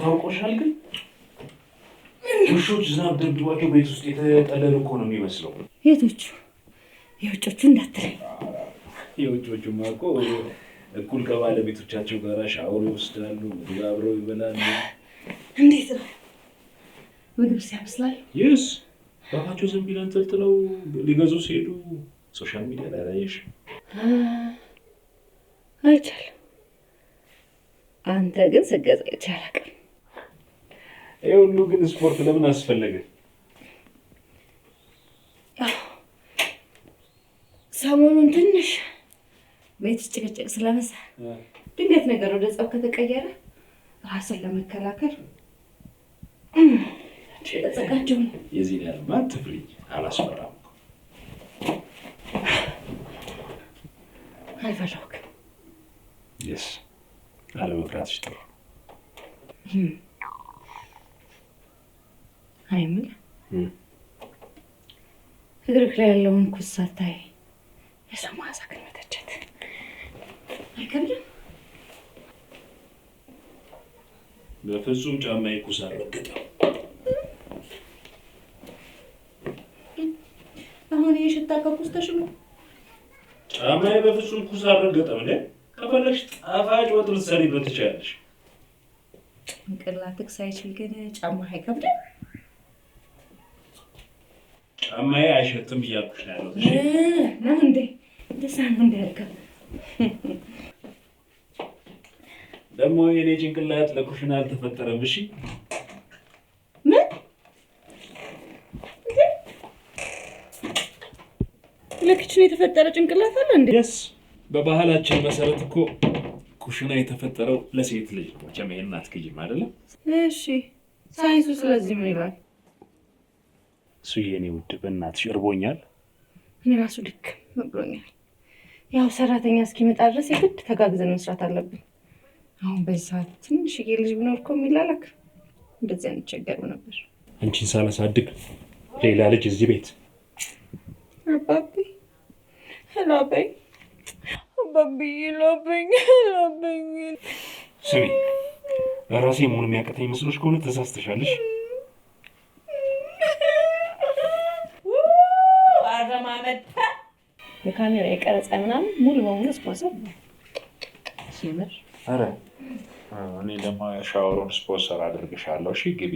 ታውቆሻል ግን ውሾች ዝናብ ደብድቧቸው ቤት ውስጥ የተጠለሉ እኮ ነው የሚመስለው። የቶቹ? የውጮቹ እንዳትለኝ። የውጮቹማ እኮ እኩል ከባለቤቶቻቸው ጋር ሻወር ይወስዳሉ፣ ምግብ አብረው ይበላሉ። እንዴት ነው ምግብ ሲያበስላሉ? ይስ ባባቸው ዘንቢል አንጠልጥለው ሊገዙ ሲሄዱ ሶሻል ሚዲያ ላይ አላየሽ? አይቻልም። አንተ ግን ስገዛ ይቻላል። ይሄ ሁሉ ግን ስፖርት ለምን አስፈለገ? ሰሞኑን ትንሽ ቤት ውስጥ ጭቅጭቅ ስለበዛ ድንገት ነገር ወደ ጸብ ከተቀየረ ራስን ለመከላከል ተዘጋጀው ነው። የዚህ ላይ ማን ትፍሪ አላስፈራም። አልፈራሁም። የስ አለመፍራትሽ ጥሩ። አይምል እግርህ ላይ ያለውን ኩስ ሳታይ የሰው መዓዛ ግን መተቸት አይከብድም? በፍጹም ጫማዬ ኩስ አልረገጠም። አሁን የሽታ ከኩስ ተሽሎ ጫማዬ በፍጹም ኩስ አልረገጠም። ከፈለግሽ ጣፋጭ ወጥ ልትሰሪበት ትችያለሽ። ጭንቅላትህ ሳይችል ግን ጫማ አይከብድም? ጫማዬ አይሸትም እያልኩሽ ነው ያለሁት። ነው እንዴ? ደስ እንዳልከው ደግሞ የኔ ጭንቅላት ለኩሽና አልተፈጠረም። እሺ ምን ለኪችን የተፈጠረ ጭንቅላት አለ እንዴ? የስ በባህላችን መሰረት እኮ ኩሽና የተፈጠረው ለሴት ልጅ ነው። መቼም ይሄን አትክጂም አይደለም? እሺ ሳይንሱ ስለዚህ ምን ይላል? እሱ የኔ ውድ በእናትሽ እርቦኛል። እኔ ራሱ ልክ ብሎኛል። ያው ሰራተኛ እስኪመጣ ድረስ የግድ ተጋግዘን መስራት አለብን። አሁን በዚህ ሰዓት ትንሽዬ ልጅ ቢኖር እኮ የሚላላክ እንደዚህ አንቸገርም ነበር። አንቺን ሳላሳድግ ሌላ ልጅ እዚህ ቤት አባቢ ላበኝ አባቢ ላበኝ። ስሚ ራሴ መሆን የሚያቀተኝ መስሎሽ ከሆነ ተሳስተሻለሽ። የካሜራ የቀረጻ ምናምን ሙሉ በሙሉ ስፖንሰር ነው ሲምር። አረ እኔ ደግሞ ሻወሩን ስፖንሰር አድርግሻለሁ። እሺ ግቢ።